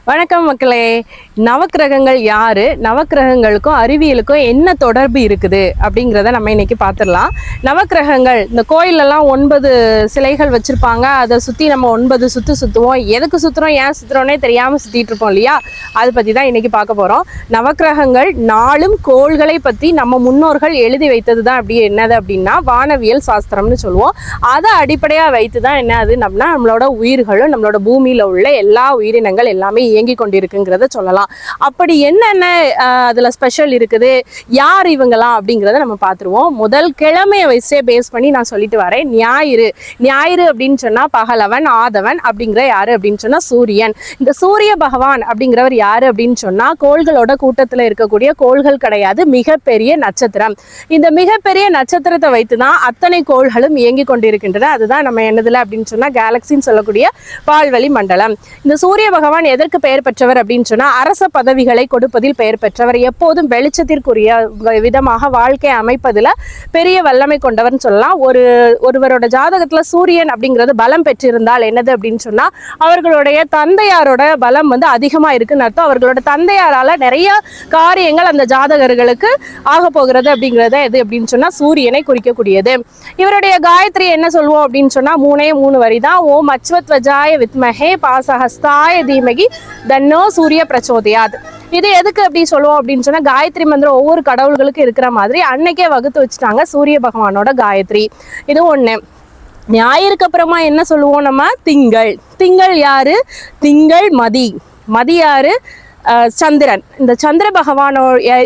வணக்கம் மக்களே. நவக்கிரகங்கள் யாரு, நவக்கிரகங்களுக்கும் அறிவியலுக்கும் என்ன தொடர்பு இருக்குது அப்படிங்கிறத நம்ம இன்னைக்கு பார்த்துடலாம். நவக்கிரகங்கள் இந்த கோயிலெல்லாம் 9 சிலைகள் வச்சிருப்பாங்க. அதை சுற்றி நம்ம 9 சுற்றுவோம். எதுக்கு சுற்றுறோம், ஏன் சுற்றுறோன்னே தெரியாமல் சுற்றிட்டு இருப்போம் இல்லையா? அதை பற்றி தான் இன்னைக்கு பார்க்க போகிறோம். நவக்கிரகங்கள் நாளும் கோள்களை பற்றி நம்ம முன்னோர்கள் எழுதி வைத்தது தான். அப்படி என்னது அப்படின்னா வானவியல் சாஸ்திரம்னு சொல்லுவோம். அதை அடிப்படையாக வைத்து தான் என்ன அது நம்மளோட உயிர்களும் நம்மளோட பூமியில் உள்ள எல்லா உயிரினங்கள் எல்லாமே இயங்கி கொண்டிருக்குங்கிறத சொல்லலாம். அப்படி என்னென்ன அதில் ஸ்பெஷல் இருக்குது, யார் இவங்கலாம் அப்படிங்கிறத நம்ம பார்த்துருவோம். முதல் கிழமையை வச்சே பேஸ் பண்ணி நான் சொல்லிட்டு வரேன். ஞாயிறு அப்படின்னு சொன்னால் பகலவன், ஆதவன் அப்படிங்கிற யாரு அப்படின்னு சொன்னால் சூரியன். இந்த சூரிய பகவான் அப்படிங்கிறவர் யாரு அப்படின்னு சொன்னால் கோள்களோட கூட்டத்தில் இருக்கக்கூடிய கோள்கள் கிடையாது, மிகப்பெரிய நட்சத்திரம். இந்த மிகப்பெரிய நட்சத்திரத்தை வைத்து தான் அத்தனை கோள்களும் இயங்கி கொண்டிருக்கின்றன. அதுதான் நம்ம என்னதில்லை அப்படின்னு சொன்னால் கேலக்சின்னு சொல்லக்கூடிய பால்வெளி மண்டலம். இந்த சூரிய பகவான் எதற்கு பெயர் பெற்றவர் அப்படின்னு சொன்னா அரச பதவிகளை கொடுப்பதில் பெயர் பெற்றவர். எப்போதும் வெளிச்சத்திற்குரிய விதமாக வாழ்க்கை அமைப்பதில் பெரிய வல்லமை கொண்டவர்னு சொல்லலாம். ஒருவரோட ஜாதகத்துல சூரியன் அப்படிங்கிறது பலம் பெற்றிருந்தால் என்னது அப்படின்னு சொன்னா அவர்களுடைய தந்தையாரோட பலம் அதிகமா இருக்குன்னு அர்த்தம். அவர்களோட தந்தையாரால நிறைய காரியங்கள் அந்த ஜாதகர்களுக்கு ஆக போகிறது அப்படிங்கிறத எது அப்படின்னு சொன்னா சூரியனை குறிக்கக்கூடியது. இவருடைய காயத்ரி என்ன சொல்லுவோம் அப்படின்னு சொன்னா 3 வரி தான். ஓம் அச்வத்வஜாய வித்மஹே பாசஹஸ்தாய தீமகி தன்னோ சூரிய பிரச்சோதயாத். இது எதுக்கு அப்படி சொல்லுவோம் அப்படின்னு சொன்னா காயத்ரி மந்திரம் ஒவ்வொரு கடவுள்களுக்கும் இருக்கிற மாதிரி அன்னைக்கே வகுத்து வச்சுட்டாங்க சூரிய பகவானோட காயத்ரி. இது ஒண்ணு. ஞாயிறுக்கு அப்புறமா என்ன சொல்லுவோம் நம்ம? திங்கள் யாரு? திங்கள் மதி யாரு? சந்திரன். இந்த சந்திர பகவானோ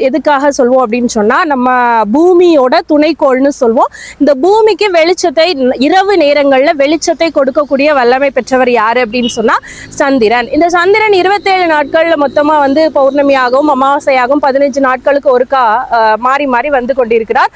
எதுக்காக சொல்வோம் அப்படின்னு சொன்னா நம்ம பூமியோட துணைக்கோள்னு சொல்வோம். இந்த பூமிக்கு வெளிச்சத்தை இரவு நேரங்கள்ல வெளிச்சத்தை கொடுக்கக்கூடிய வல்லமை பெற்றவர் யாரு அப்படின்னு சொன்னா சந்திரன். இந்த சந்திரன் 27 நாட்கள்ல மொத்தமா பௌர்ணமியாகவும் அமாவாசையாகவும் 15 நாட்களுக்கு ஒருக்கா மாறி மாறி வந்து கொண்டிருக்கிறார்.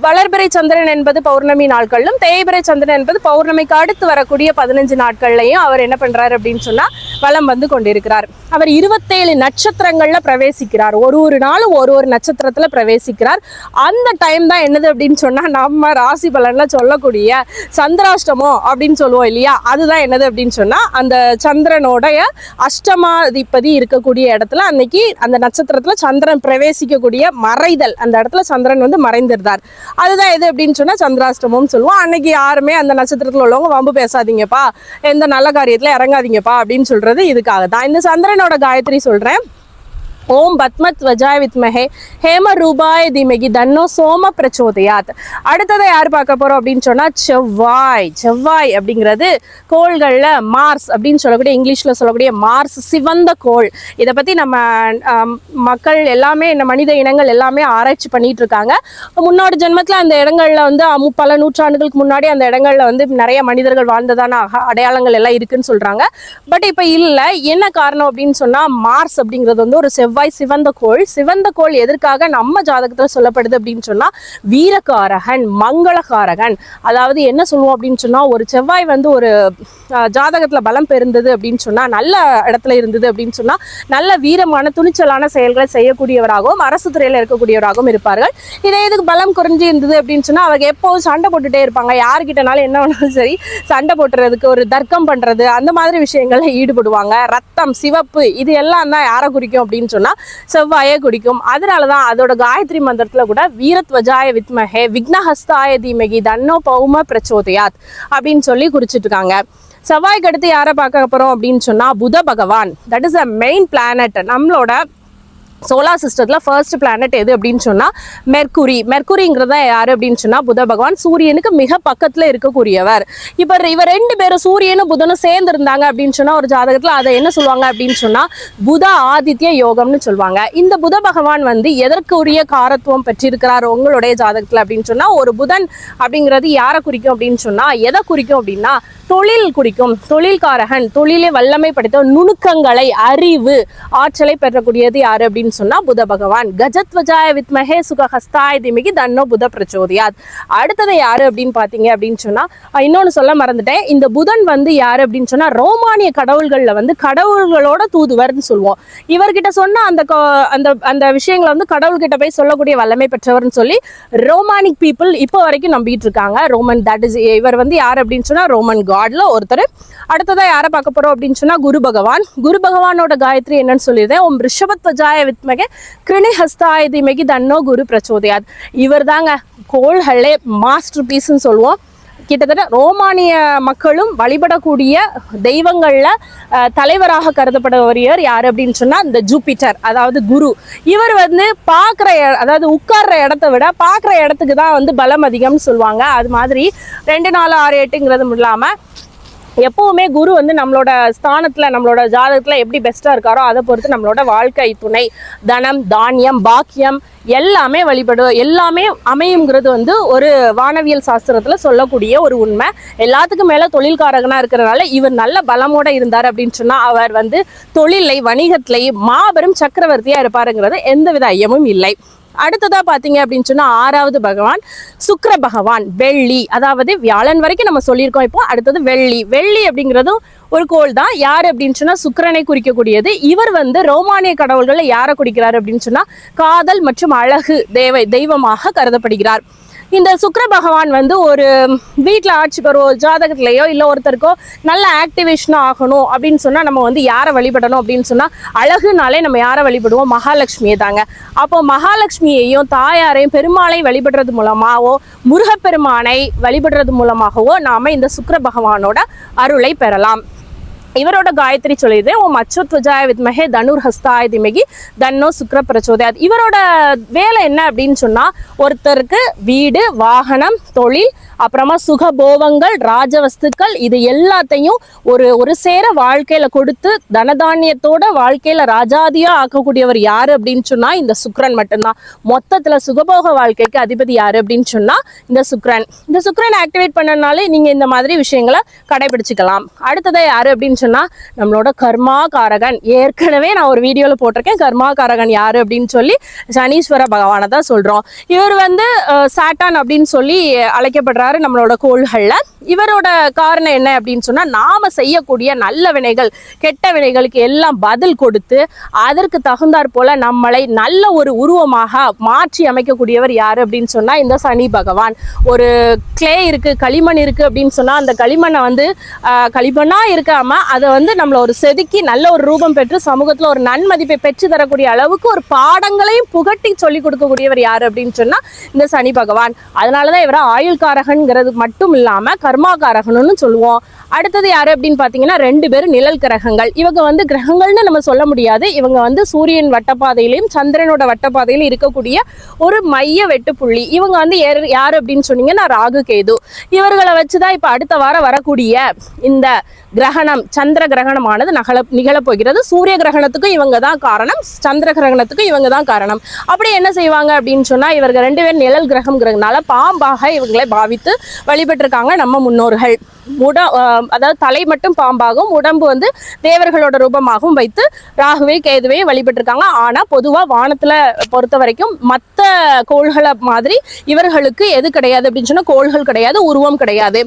வளர்பிறை சந்திரன் என்பது பௌர்ணமி நாட்களிலும், தேய்பிறை சந்திரன் என்பது பௌர்ணமிக்கு அடுத்து வரக்கூடிய 15 நாட்கள்லையும் அவர் என்ன பண்றாரு அப்படின்னு சொன்னா வலம் வந்து கொண்டிருக்கிறார். அவர் 27 நட்சத்திரங்கள்ல பிரவேசிக்கிறார். ஒரு நாளும் ஒரு நட்சத்திரத்துல பிரவேசிக்கிறார். அந்த டைம் தான் என்னது அப்படின்னு சொன்னா நம்ம ராசி பலன்ல சொல்லக்கூடிய சந்திராஷ்டமம் அப்படின்னு சொல்லுவோம் இல்லையா? அதுதான் என்னது அப்படின்னு சொன்னா அந்த சந்திரனோடைய அஷ்டமாதிபதி இருக்கக்கூடிய இடத்துல அன்னைக்கு அந்த நட்சத்திரத்துல சந்திரன் பிரவேசிக்கக்கூடிய மறைதல், அந்த இடத்துல சந்திரன் மறைந்திருந்தார். அதுதான் எது அப்படின்னு சொன்னா சந்திராஷ்டமம் சொல்லுவோம். அன்னைக்கு யாருமே அந்த நட்சத்திரத்துல உள்ளவங்க வம்பு பேசாதீங்கப்பா, எந்த நல்ல காரியத்துல இறங்காதீங்கப்பா அப்படின்னு சொல்றது இதுக்காக தான். இந்த சந்திரனோட காயத்ரி சொல்றேன். ஓம் பத்மத்வஜாய வித்மஹே ஹேம ரூபாய தீமகி தன்னோ சோம பிரச்சோதயாத். அடுத்ததை யார் பார்க்க போறோம் அப்படின்னு சொன்னா செவ்வாய் அப்படிங்கிறது கோள்கள்ல மார்ஸ் அப்படின்னு சொல்லக்கூடிய, இங்கிலீஷ்ல சொல்லக்கூடிய மார்ஸ் சிவந்த கோள். இதை பத்தி நம்ம மக்கள் எல்லாமே, மனித இனங்கள் எல்லாமே ஆராய்ச்சி பண்ணிட்டு இருக்காங்க. முன்னோட ஜென்மத்துல அந்த இடங்கள்ல பல நூற்றாண்டுகளுக்கு முன்னாடி அந்த இடங்கள்ல நிறைய மனிதர்கள் வாழ்ந்ததான அடையாளங்கள் எல்லாம் இருக்குன்னு சொல்றாங்க. பட் இப்ப இல்லை. என்ன காரணம் அப்படின்னு சொன்னா மார்ஸ் அப்படிங்கிறது ஒரு செவ்வாய் சிவந்த கோள் எதற்காக நம்ம ஜாதகத்துல சொல்லப்படுது அப்படின்னு சொன்னா வீரகாரகன், மங்களகாரகன். அதாவது என்ன சொல்லுவோம் அப்படின்னு சொன்னா ஒரு செவ்வாய் ஒரு ஜாதகத்துல பலம் பெருந்தது அப்படின்னு சொன்னா, நல்ல இடத்துல இருந்தது அப்படின்னு சொன்னா நல்ல வீரமான துணிச்சலான செயல்களை செய்யக்கூடியவராகவும் அரசு துறையில இருக்கக்கூடியவராகவும் இருப்பார்கள். இதே இதுக்கு பலம் குறைஞ்சி இருந்தது அப்படின்னு சொன்னா அவங்க எப்போதும் சண்டை போட்டுட்டே இருப்பாங்க. யாருக்கிட்டனாலும் என்ன வேணாலும் சரி சண்டை போட்டுறதுக்கு, ஒரு தர்க்கம் பண்றது, அந்த மாதிரி விஷயங்கள்ல ஈடுபடுவாங்க. ரத்தம், சிவப்பு, இது எல்லாம் தான் யாரை குறிக்கும் அப்படின்னு சொன்னா செவ்வாயை குறிக்கும். அதனாலதான் அதோட காயத்ரி மந்திரத்துல கூட வீரத்வஜாய வித்மஹே விக்னஹஸ்தாய தீமகி தன்னோ பௌம பிரச்சோதயாத் அப்படின்னு சொல்லி குறிச்சிட்டு இருக்காங்க. செவ்வாய்க்கு அடுத்து யாரை பார்க்க போறோம் அப்படின்னு சொன்னா புத பகவான். That is a main planet. நம்மளோட சோலார் சிஸ்டத்துல ஃபர்ஸ்ட் பிளானட் எது அப்படின்னு சொன்னா மெர்க்குரிங்கிறத யாரு அப்படின்னு சொன்னா புத பகவான். சூரியனுக்கு மிக பக்கத்துல இருக்கக்கூடியவர். இப்ப இவர் 2 பேரும் சூரியனும் புதனும் சேர்ந்து இருந்தாங்க அப்படின்னு சொன்னா ஒரு ஜாதகத்துல அதை என்ன சொல்லுவாங்க அப்படின்னு சொன்னா புத ஆதித்ய யோகம்னு சொல்லுவாங்க. இந்த புத பகவான் எதற்குரிய காரத்துவம் பெற்றிருக்கிறார் உங்களுடைய ஜாதகத்துல அப்படின்னு சொன்னா ஒரு புதன் அப்படிங்கிறது யாரை குறிக்கும் அப்படின்னு சொன்னா எதை குறிக்கும் அப்படின்னா தொழில் குறிக்கும். தொழில்காரகன், தொழிலை வல்லமை படுத்த நுணுக்கங்களை, அறிவு, ஆற்றலை பெறக்கூடியது யாரு அப்படின்னு அப்படின்னு சொன்னா புத பகவான். கஜத்வஜாய வித்மஹே சுகஹஸ்தாய திமகி தன்னோ புத பிரச்சோதயாத். அடுத்தது யாரு அப்படின்னு பாத்தீங்க அப்படின்னு சொன்னா, இன்னொன்னு சொல்ல மறந்துட்டேன். இந்த புதன் வந்து யாரு அப்படின்னு சொன்னா ரோமானிய கடவுள்கள்ல வந்து கடவுள்களோட தூதுவர்னு சொல்லுவோம். இவர்கிட்ட சொன்ன அந்த அந்த விஷயங்களை வந்து கடவுள்கிட்ட போய் சொல்லக்கூடிய வல்லமை பெற்றவர்னு சொல்லி ரோமானிக் பீப்புள் இப்போ வரைக்கும் நம்பிட்டு இருக்காங்க. ரோமன் தட் இஸ் இவர் வந்து யார் அப்படின்னு சொன்னா ரோமன் காட்ல ஒருத்தர். அடுத்ததா யாரை பார்க்க போறோம் அப்படின்னு சொன்னா குரு பகவான். குரு பகவானோட காயத்ரி என்னன்னு சொல்லியிருந்தேன். ஓம் ரிஷபத்வஜாய வித்மகே கிருணிஹஸ்தாய திமகி தன்னோ குரு பிரச்சோதயாத். இவர் தாங்க கோள்களே மாஸ்டர் பீஸ்ன்னு சொல்லுவோம். கிட்டத்தட்ட ரோமானிய மக்களும் வழிபடக்கூடிய தெய்வங்கள்ல தலைவராக கருதப்படுவர் யார் அப்படின்னு சொன்னா இந்த ஜூபிட்டர், அதாவது குரு. இவர் வந்து பார்க்குற அதாவது உட்கார்ற இடத்த விட பார்க்குற இடத்துக்கு தான் வந்து பலம் அதிகம்னு சொல்லுவாங்க. அது மாதிரி 2 4 6 8ங்கிறது இல்லாமல் எப்பவுமே குரு வந்து நம்மளோட ஸ்தானத்துல நம்மளோட ஜாதகத்துல எப்படி பெஸ்டா இருக்காரோ அதை பொறுத்து நம்மளோட வாழ்க்கை துணை, தனம், தானியம், பாக்கியம் எல்லாமே அமையுங்கிறது வந்து ஒரு வானவியல் சாஸ்திரத்துல சொல்லக்கூடிய ஒரு உண்மை. எல்லாத்துக்கும் மேல தொழில்காரகனா இருக்கிறதுனால இவர் நல்ல பலமோட இருந்தார் அப்படின்னு சொன்னா அவர் வந்து தொழிலை வணிகத்திலேயே மாபெரும் சக்கரவர்த்தியா இருப்பாருங்கிறது எந்தவித ஐயமும் இல்லை. அடுத்ததா பாத்தீங்க அப்படின்னு சொன்னா 6வது பகவான் சுக்கிர பகவான். வெள்ளி, அதாவது வியாழன் வரைக்கும் நம்ம சொல்லியிருக்கோம். இப்போ அடுத்தது வெள்ளி அப்படிங்கிறதும் ஒரு கோள் தான். யார் அப்படின்னு சொன்னா சுக்கிரனை குறிக்கக்கூடியது. இவர் வந்து ரோமானிய கடவுள்களை யாரை குறிக்கிறார் அப்படின்னு சொன்னா காதல் மற்றும் அழகு தெய்வமாக கருதப்படுகிறார். இந்த சுக்கிர பகவான் வந்து ஒரு வீட்டில் ஆட்சி பெறும் ஜாதகத்திலேயோ இல்லை ஒருத்தருக்கோ நல்ல ஆக்டிவேஷனாக ஆகணும் அப்படின்னு சொன்னால் நம்ம வந்து யாரை வழிபடணும் அப்படின்னு சொன்னால் அழகுனாலே நம்ம யாரை வழிபடுவோம்? மகாலட்சுமியை தாங்க. அப்போ மகாலட்சுமியையும் தாயாரையும் பெருமாளை வழிபடுறது மூலமாகவோ முருகப்பெருமானை வழிபடுறது மூலமாகவோ நாம் இந்த சுக்கிர பகவானோட அருளை பெறலாம். இவரோட காயத்ரி சொல்லியது ஓம் அச்சுத்வஜாய வித்மஹே தனுர் ஹஸ்தாய திமகி தன்னோ சுக்கிர பிரச்சோதயாத். இவரோட வேலை என்ன அப்படின்னு சொன்னா ஒருத்தருக்கு வீடு, வாகனம், தொழில், அப்புறமா சுகபோகங்கள், ராஜவஸ்துக்கள் இது எல்லாத்தையும் ஒரு சேர வாழ்க்கையில கொடுத்து தனதானியத்தோட வாழ்க்கையில ராஜாதியா ஆக்கக்கூடியவர் யாரு அப்படின்னு சொன்னா இந்த சுக்கிரன் மட்டும்தான். மொத்தத்துல சுகபோக வாழ்க்கைக்கு அதிபதி யாரு அப்படின்னு சொன்னா இந்த சுக்கிரன். இந்த சுக்கிரன் ஆக்டிவேட் பண்ணனாலே நீங்க இந்த மாதிரி விஷயங்களை கடைபிடிச்சுக்கலாம். அடுத்ததை யாரு அப்படின்னு சொன்னா நம்மளோட கர்மா காரகன். ஏற்கனவே நான் ஒரு வீடியோல போட்டிருக்கேன் கர்மா காரகன் யாரு அப்படின்னு சொல்லி சனீஸ்வர பகவானை தான் சொல்றோம். இவர் வந்து சாட்டான் அப்படின்னு சொல்லி அழைக்கப்படுறாரு நம்மளோட கோள்கள்ல. இவரோட காரணம் என்ன அப்படின்னு சொன்னா நாம செய்யக்கூடிய நல்ல வினைகள் கெட்ட வினைகளுக்கு எல்லாம் பதில் கொடுத்து அதற்கு தகுந்தாற் போல நம்மளை நல்ல ஒரு உருவமாக மாற்றி அமைக்கக்கூடியவர் யாரு அப்படின்னு சொன்னா இந்த சனி பகவான். ஒரு கிளே இருக்கு, களிமண் இருக்கு அப்படின்னு சொன்னா அந்த களிமண்ணை வந்து களிமண்ணா இருக்காம அதை வந்து நம்மள ஒரு செதுக்கி நல்ல ஒரு ரூபம் பெற்று சமூகத்துல ஒரு நன்மதிப்பை பெற்று தரக்கூடிய அளவுக்கு ஒரு பாடங்களையும் புகட்டி சொல்லி கொடுக்கக்கூடியவர் யாரு அப்படின்னு சொன்னா இந்த சனி பகவான். அதனாலதான் இவரை ஆயுள்காரகன்கிறது மட்டும் இல்லாம கர்மாகாரகன்னு சொல்லுவோம். அடுத்தது யாரு அப்படின்னு பாத்தீங்கன்னா 2 பேரும் நிழல் கிரகங்கள். இவங்க வந்து கிரகங்கள்னு நம்ம சொல்ல முடியாது. இவங்க வந்து சூரியன் வட்டப்பாதையிலையும் சந்திரனோட வட்டப்பாதையிலும் இருக்கக்கூடிய ஒரு மைய வெட்டு புள்ளி. இவங்க வந்து யாரு அப்படின்னு சொன்னீங்கன்னா ராகு கேது. இவர்களை வச்சுதான் இப்ப அடுத்த வாரம் வரக்கூடிய இந்த கிரகணம் சந்திர கிரகணமானது நிகழப்போகிறது. சூரிய கிரகணத்துக்கும் இவங்க தான் காரணம், சந்திர கிரகணத்துக்கும் இவங்க தான் காரணம். அப்படி என்ன செய்வாங்க அப்படின்னு சொன்னா இவர்கள் 2 பேரும் நிழல் கிரகம்ங்கிறதுனால பாம்பாக இவங்களை பாவித்து வழிபட்டிருக்காங்க நம்ம முன்னோர்கள். அதாவது தலை மட்டும் பாம்பாகவும் உடம்பு வந்து தேவர்களோட ரூபமாகவும் வைத்து ராகுவே கேதுவே வழிபட்டிருக்காங்க. ஆனா பொதுவா வானத்துல பொறுத்த வரைக்கும் மற்ற கோள்களை மாதிரி இவர்களுக்கு எது கிடையாது அப்படின்னு சொன்னா கோள்கள் கிடையாது, உருவம் கிடையாது.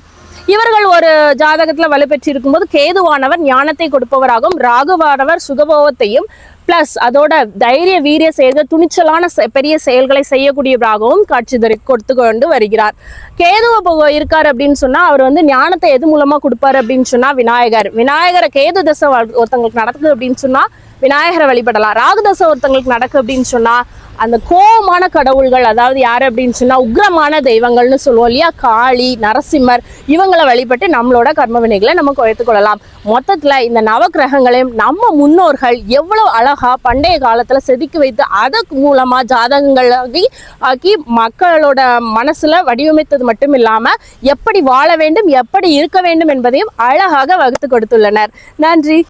இவர்கள் ஒரு ஜாதகத்துல வலுப்பெற்று இருக்கும்போது கேதுவானவர் ஞானத்தை கொடுப்பவராகவும் ராகுவானவர் சுகபோகத்தையும் பிளஸ் அதோட தைரிய வீரிய செயல்கள் துணிச்சலான பெரிய செயல்களை செய்யக்கூடியவராகவும் காட்சி கொடுத்து கொண்டு வருகிறார். கேதுவ இருக்காரு அப்படின்னு சொன்னா அவர் வந்து ஞானத்தை எது மூலமா கொடுப்பாரு அப்படின்னு சொன்னா விநாயகரை கேது தசை ஒருத்தங்களுக்கு நடக்குது அப்படின்னு சொன்னா விநாயகரை வழிபடலாம். ராகுதசை ஒருத்தங்களுக்கு நடக்கு அப்படின்னு சொன்னா அந்த கோபமான கடவுள்கள், அதாவது யாரு அப்படின்னு சொன்னா உக்ரமான தெய்வங்கள்னு சொல்லுவோம் இல்லையா, காளி, நரசிம்மர், இவங்களை வழிபட்டு நம்மளோட கர்ம வினைகளை நம்ம குறைத்து கொள்ளலாம். மொத்தத்துல இந்த நவக்கிரகங்களையும் நம்ம முன்னோர்கள் எவ்வளவு அழகா பண்டைய காலத்துல செதுக்கி வைத்து அதன் மூலமா ஜாதகங்களாகி ஆக்கி மக்களோட மனசுல வடிவமைத்தது மட்டும் இல்லாம எப்படி வாழ வேண்டும் எப்படி இருக்க வேண்டும் என்பதையும் அழகாக வகுத்து கொடுத்துள்ளனர். நன்றி.